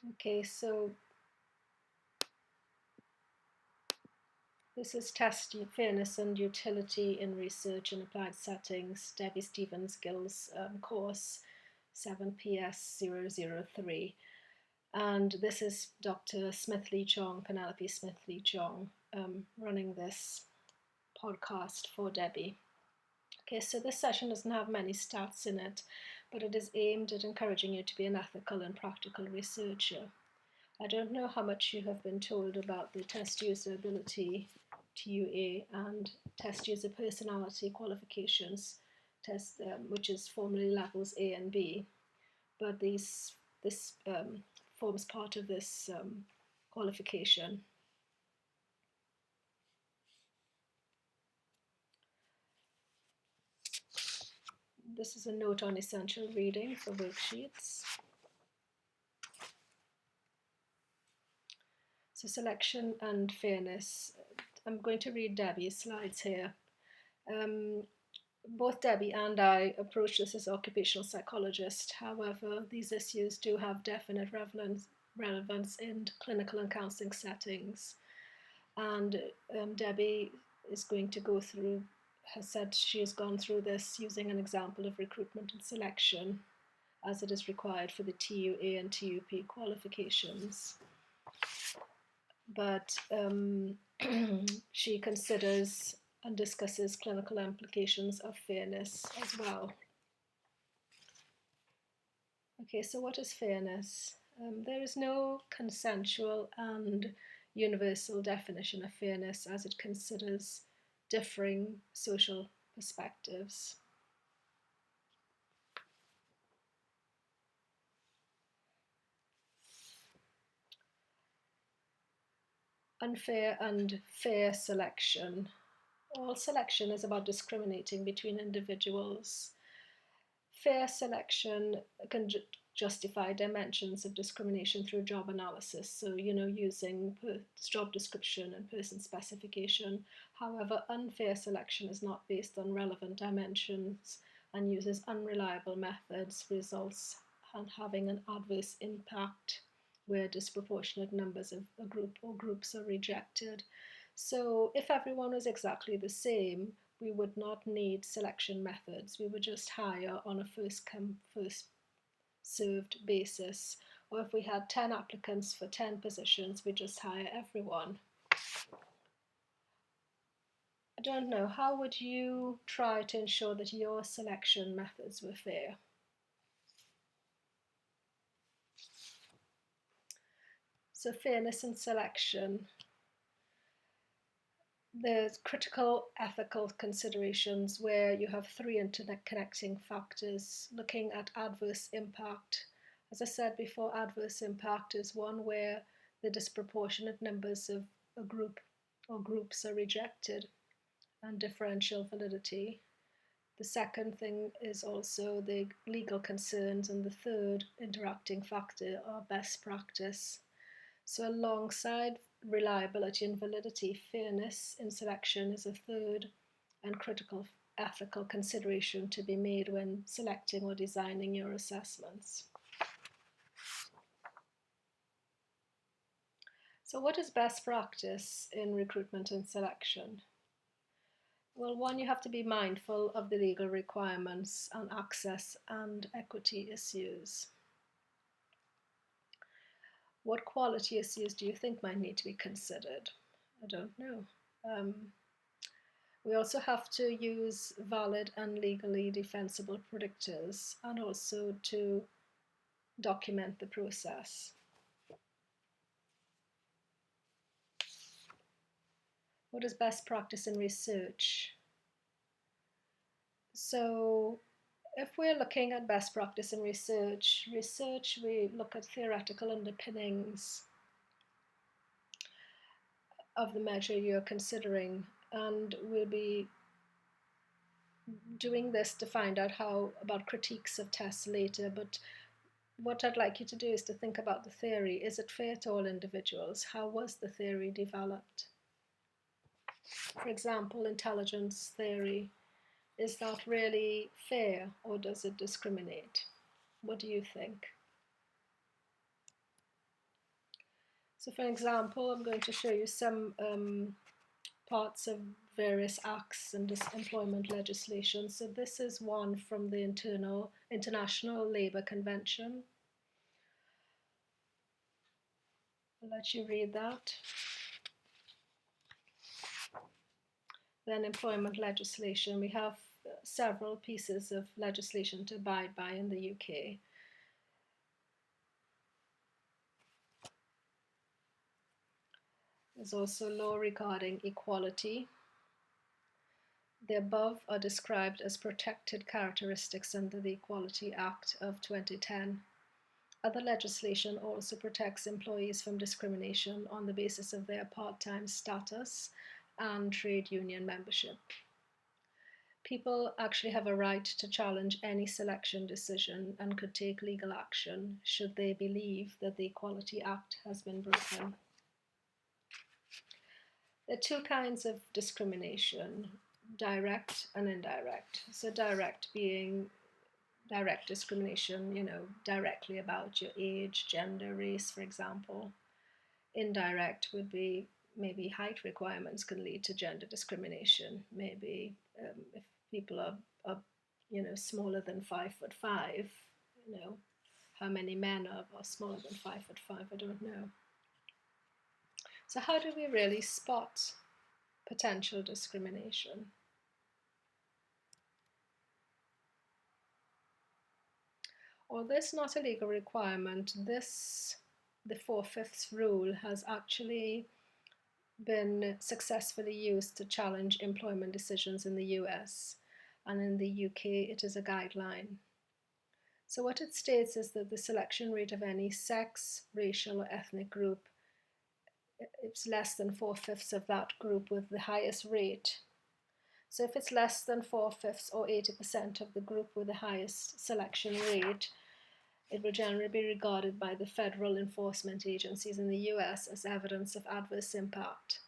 Okay, so this is Test Fairness and Utility in Research and Applied Settings, Debbie Stevens Gill's course 7PS003. And this is Dr. Smith-Lee Chong, Penelope Smith-Lee Chong, running this podcast for Debbie. Okay, so this session doesn't have many stats in it, but it is aimed at encouraging you to be an ethical and practical researcher. I don't know how much you have been told about the test user ability, TUA, and test user personality qualifications test, which is formally levels A and B, but this forms part of this qualification. This is a note on essential reading for worksheets. So selection and fairness. I'm going to read Debbie's slides here. Both Debbie and I approach this as occupational psychologists. However, these issues do have definite relevance in clinical and counselling settings. And Debbie is going to go through, has said she has gone through this using an example of recruitment and selection as it is required for the TUA and TUP qualifications. But she considers and discusses clinical implications of fairness as well. Okay, so what is fairness? There is no consensual and universal definition of fairness as it considers differing social perspectives. Unfair and fair selection. All selection is about discriminating between individuals. Fair selection can justify dimensions of discrimination through job analysis, so using job description and person specification. However, unfair selection is not based on relevant dimensions and uses unreliable methods, results and having an adverse impact where disproportionate numbers of a group or groups are rejected. So if everyone was exactly the same, we would not need selection methods. We would just hire on a first come, first served basis. Or if we had 10 applicants for 10 positions, we just hire everyone. I don't know, how would you try to ensure that your selection methods were fair? So fairness in selection. There's critical ethical considerations where you have three interconnecting factors looking at adverse impact. As I said before, adverse impact is one where the disproportionate numbers of a group or groups are rejected, and differential validity. The second thing is also the legal concerns, and the third interacting factor are best practice. So alongside reliability and validity, fairness in selection is a third and critical ethical consideration to be made when selecting or designing your assessments. So what is best practice in recruitment and selection? Well, one, you have to be mindful of the legal requirements and access and equity issues. What quality issues do you think might need to be considered? I don't know. We also have to use valid and legally defensible predictors and also to document the process. What is best practice in research? So if we're looking at best practice in research, we look at theoretical underpinnings of the measure you're considering, and we'll be doing this to find out how about critiques of tests later. But what I'd like you to do is to think about the theory. Is it fair to all individuals? How was the theory developed? For example, intelligence theory. Is that really fair, or does it discriminate? What do you think? So for example, I'm going to show you some parts of various acts and employment legislation. So this is one from the International Labour Convention. I'll let you read that. Then employment legislation. We have several pieces of legislation to abide by in the UK. There's also law regarding equality. The above are described as protected characteristics under the Equality Act of 2010. Other legislation also protects employees from discrimination on the basis of their part-time status and trade union membership. People actually have a right to challenge any selection decision and could take legal action should they believe that the Equality Act has been broken. There are two kinds of discrimination, direct and indirect. So direct being direct discrimination, directly about your age, gender, race, for example. Indirect would be maybe height requirements can lead to gender discrimination. Maybe if people are smaller than 5'5", how many men are smaller than 5'5", I don't know. So how do we really spot potential discrimination? Although it's not a legal requirement, the 4/5 rule has actually been successfully used to challenge employment decisions in the US, and in the UK it is a guideline. So what it states is that the selection rate of any sex, racial or ethnic group, it's less than 4/5 of that group with the highest rate. So if it's less than 4/5 or 80% of the group with the highest selection rate, it will generally be regarded by the federal enforcement agencies in the US as evidence of adverse impact.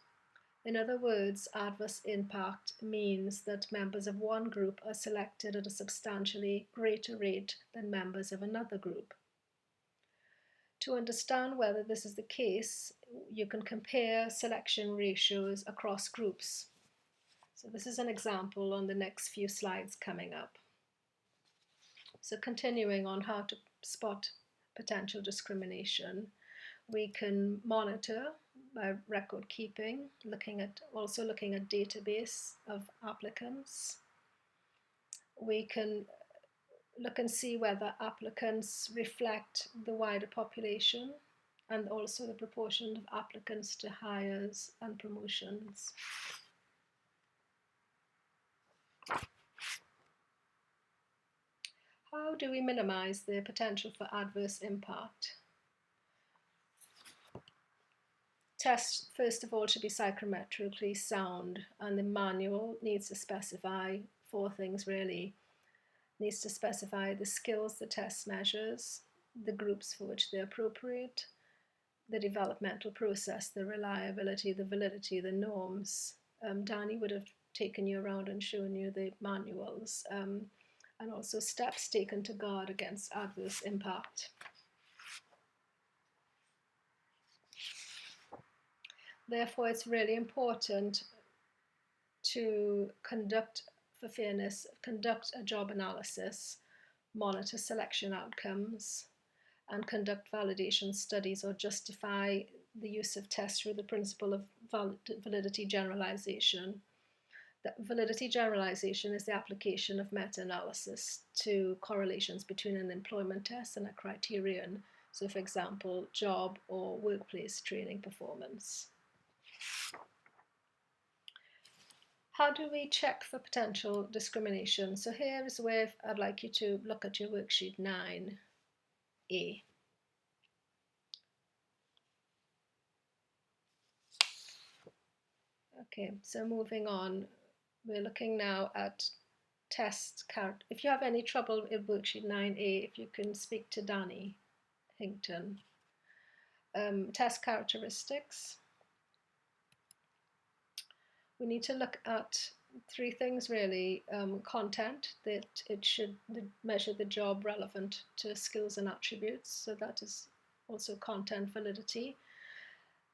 In other words, adverse impact means that members of one group are selected at a substantially greater rate than members of another group. To understand whether this is the case, you can compare selection ratios across groups. So this is an example on the next few slides coming up. So continuing on how to spot potential discrimination, we can monitor by record keeping, looking at database of applicants. We can look and see whether applicants reflect the wider population and also the proportion of applicants to hires and promotions. How do we minimize the potential for adverse impact? Tests, first of all, should be psychometrically sound, and the manual needs to specify 4 things really. It needs to specify the skills the test measures, the groups for which they're appropriate, the developmental process, the reliability, the validity, the norms. Danny would have taken you around and shown you the manuals, and also steps taken to guard against adverse impact. Therefore, it's really important to conduct a job analysis, monitor selection outcomes, and conduct validation studies or justify the use of tests through the principle of validity generalization. The validity generalization is the application of meta-analysis to correlations between an employment test and a criterion. So, for example, job or workplace training performance. How do we check for potential discrimination? So here is where I'd like you to look at your worksheet 9A. Okay, so moving on, we're looking now at test character. If you have any trouble in worksheet 9A, if you can speak to Danny Hinkton. Test characteristics. We need to look at 3 things really. Content, that it should measure the job relevant to skills and attributes, so that is also content validity.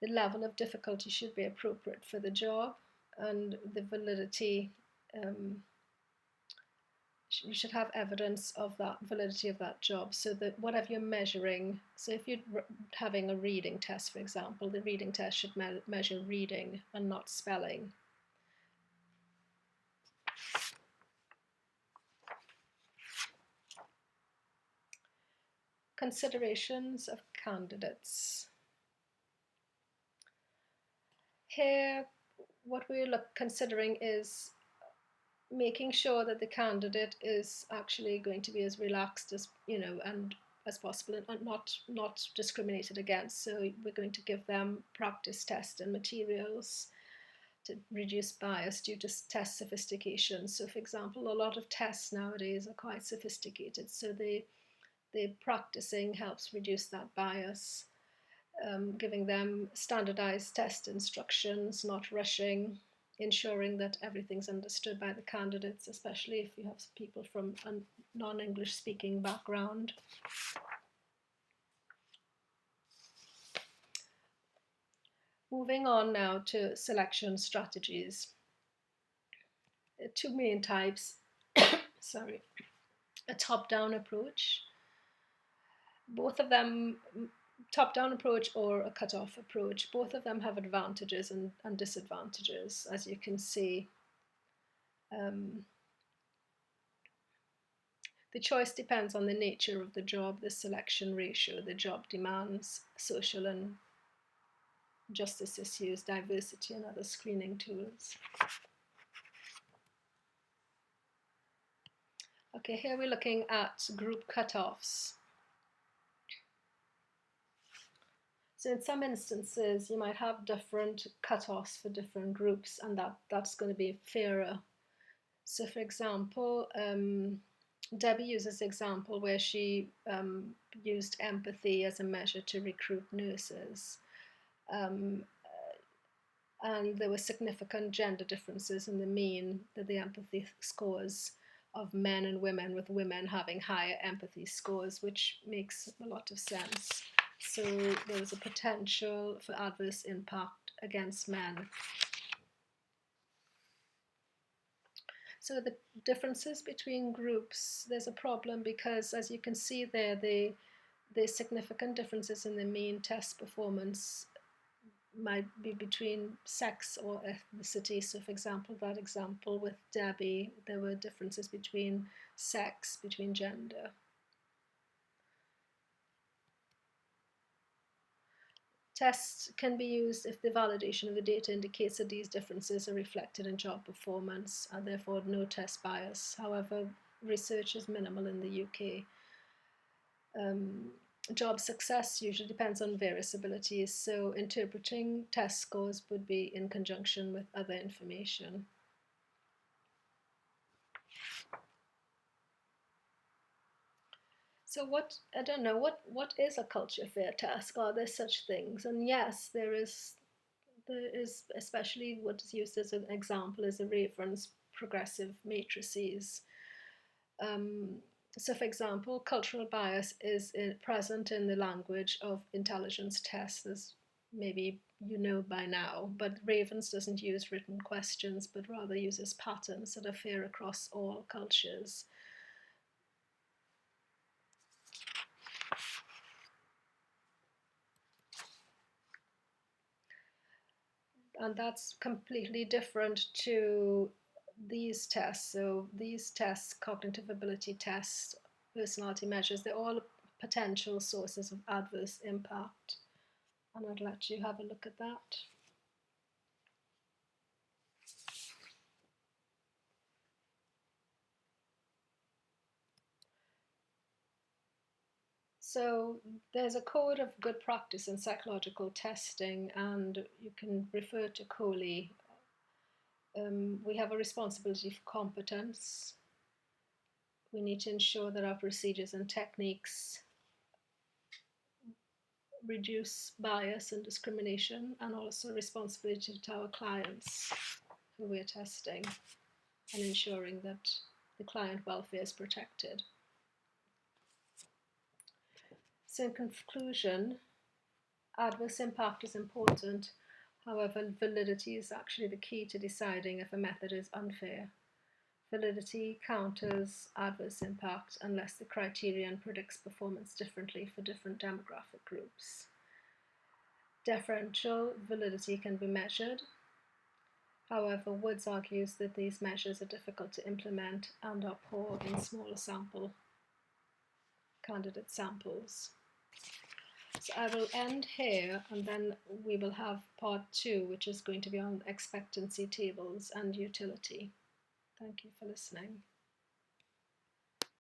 The level of difficulty should be appropriate for the job, and the validity, you should have evidence of that validity of that job, so that whatever you're measuring, so if you're having a reading test, for example, the reading test should measure reading and not spelling. Considerations of candidates. Here, what we're considering is making sure that the candidate is actually going to be as relaxed as, and as possible, and not discriminated against. So we're going to give them practice tests and materials to reduce bias due to test sophistication. So, for example, a lot of tests nowadays are quite sophisticated, so the practicing helps reduce that bias. Giving them standardized test instructions, not rushing, ensuring that everything's understood by the candidates, especially if you have people from a non-English speaking background. Moving on now to selection strategies. Two main types, sorry, a top-down approach. Both of them, top-down approach or a cut-off approach, both of them have advantages and disadvantages, as you can see. The choice depends on the nature of the job, the selection ratio, the job demands, social and justice issues, diversity, and other screening tools. Okay, here we're looking at group cutoffs. So in some instances, you might have different cutoffs for different groups, and that's going to be fairer. So for example, Debbie uses an example where she used empathy as a measure to recruit nurses. And there were significant gender differences in the mean that the empathy scores of men and women, with women having higher empathy scores, which makes a lot of sense. So there was a potential for adverse impact against men. So the differences between groups, there's a problem because, as you can see there, the significant differences in the mean test performance might be between sex or ethnicity. So for example, that example with Debbie, there were differences between sex, between gender. Tests can be used if the validation of the data indicates that these differences are reflected in job performance and therefore no test bias. However, research is minimal in the UK. Job success usually depends on various abilities, so interpreting test scores would be in conjunction with other information. So what is a culture fair task? Are there such things? And yes, there is, especially what is used as an example is the Raven's progressive matrices. So for example, cultural bias is present in the language of intelligence tests, as maybe you know by now, but Ravens doesn't use written questions, but rather uses patterns that are fair across all cultures. And that's completely different to these tests. So these tests, cognitive ability tests, personality measures, they're all potential sources of adverse impact. And I'd let you have a look at that. So there's a code of good practice in psychological testing, and you can refer to Coley. We have a responsibility for competence. We need to ensure that our procedures and techniques reduce bias and discrimination, and also responsibility to our clients who we're testing, and ensuring that the client welfare is protected. So in conclusion, Adverse impact is important, however, validity is actually the key to deciding if a method is unfair. Validity counters adverse impact unless the criterion predicts performance differently for different demographic groups. Differential validity can be measured. However, Woods argues that these measures are difficult to implement and are poor in smaller candidate samples. So I will end here, and then we will have part 2, which is going to be on expectancy tables and utility. Thank you for listening.